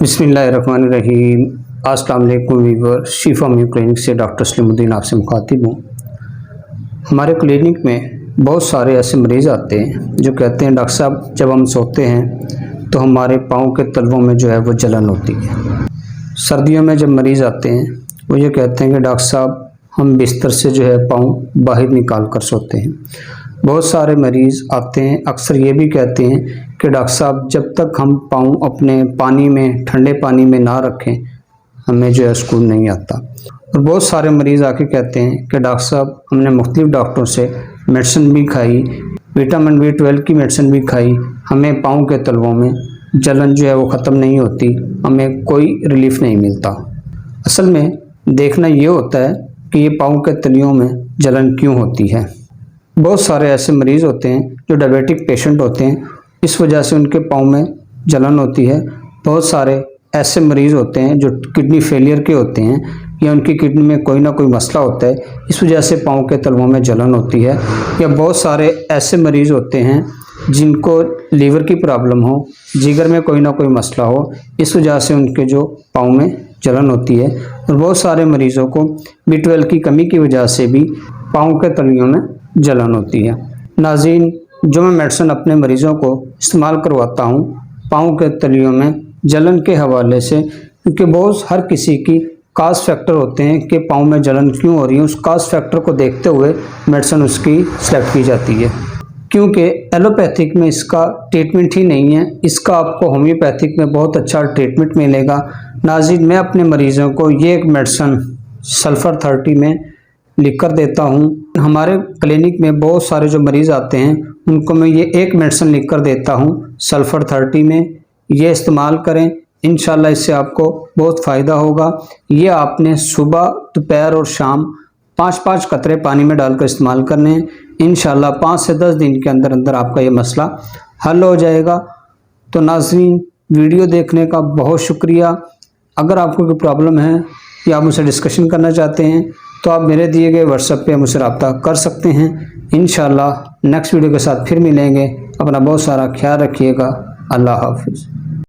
बिस्मिल्लाहिर्रहमानिर्रहीम। अस्सलाम वालेकुम वीवर, शिफा होम्यो क्लिनिक से डॉक्टर सलीमुद्दीन आपसे मुखातिब हूँ। हमारे क्लिनिक में बहुत सारे ऐसे मरीज़ आते हैं जो कहते हैं डॉक्टर साहब जब हम सोते हैं तो हमारे पाँव के तलवों में जो है वो जलन होती है। सर्दियों में जब मरीज़ आते हैं वो ये कहते हैं कि डॉक्टर साहब हम बिस्तर से जो है पाँव बाहर निकाल कर सोते हैं। बहुत सारे मरीज़ आते हैं अक्सर ये भी कहते हैं कि डॉक्टर साहब जब तक हम पाँव अपने पानी में, ठंडे पानी में ना रखें हमें जो है सुकून नहीं आता। और बहुत सारे मरीज़ आके कहते हैं कि डॉक्टर साहब हमने मुख्तलिफ डॉक्टरों से मेडिसिन भी खाई, विटामिन B12 की मेडिसिन भी खाई, हमें पाँव के तलवों में जलन जो है वो ख़त्म नहीं होती, हमें कोई रिलीफ नहीं मिलता। असल में देखना ये होता है कि ये पाँव के तलियों में जलन क्यों होती है। बहुत सारे ऐसे मरीज़ होते हैं जो डायबिटिक पेशेंट होते हैं, इस वजह से उनके पाँव में जलन होती है। बहुत सारे ऐसे मरीज़ होते हैं जो किडनी फेलियर के होते हैं या उनकी किडनी में कोई ना कोई मसला होता है, इस वजह से पाँव के तलवों में जलन होती है। या बहुत सारे ऐसे मरीज़ होते हैं जिनको लीवर की प्रॉब्लम हो, जिगर में कोई ना कोई मसला हो, इस वजह से उनके जो पाँव में जलन होती है। और बहुत सारे मरीज़ों को B12 की कमी की वजह से भी पाँव के तलियों में जलन होती है। नाज़रीन, जो मैं मेडिसिन अपने मरीज़ों को इस्तेमाल करवाता हूँ पाँव के तलियों में जलन के हवाले से, क्योंकि बहुत हर किसी की काज फैक्टर होते हैं कि पाँव में जलन क्यों हो रही है, उस काज फैक्टर को देखते हुए मेडिसिन उसकी सेलेक्ट की जाती है। क्योंकि एलोपैथिक में इसका ट्रीटमेंट ही नहीं है, इसका आपको होम्योपैथिक में बहुत अच्छा ट्रीटमेंट मिलेगा। नाज़रीन, मैं अपने मरीज़ों को ये एक मेडिसिन सल्फ़र 30 में लिख कर देता हूँ। हमारे क्लिनिक में बहुत सारे जो मरीज़ आते हैं उनको मैं ये एक मेडिसिन लिख कर देता हूँ सल्फ़र 30 में, ये इस्तेमाल करें, इंशाल्लाह इससे आपको बहुत फ़ायदा होगा। ये आपने सुबह, दोपहर और शाम 5-5 कतरे पानी में डालकर इस्तेमाल करने हैं। इंशाल्लाह 5 से 10 दिन के अंदर अंदर आपका ये मसला हल हो जाएगा। तो नाज़रीन, वीडियो देखने का बहुत शुक्रिया। अगर आपको कोई प्रॉब्लम है या आप मुझसे डिस्कशन करना चाहते हैं तो आप मेरे दिए गए व्हाट्सएप पे मुझसे रब्ता कर सकते हैं। इंशाल्लाह नेक्स्ट वीडियो के साथ फिर मिलेंगे। अपना बहुत सारा ख्याल रखिएगा। अल्लाह हाफ़िज़।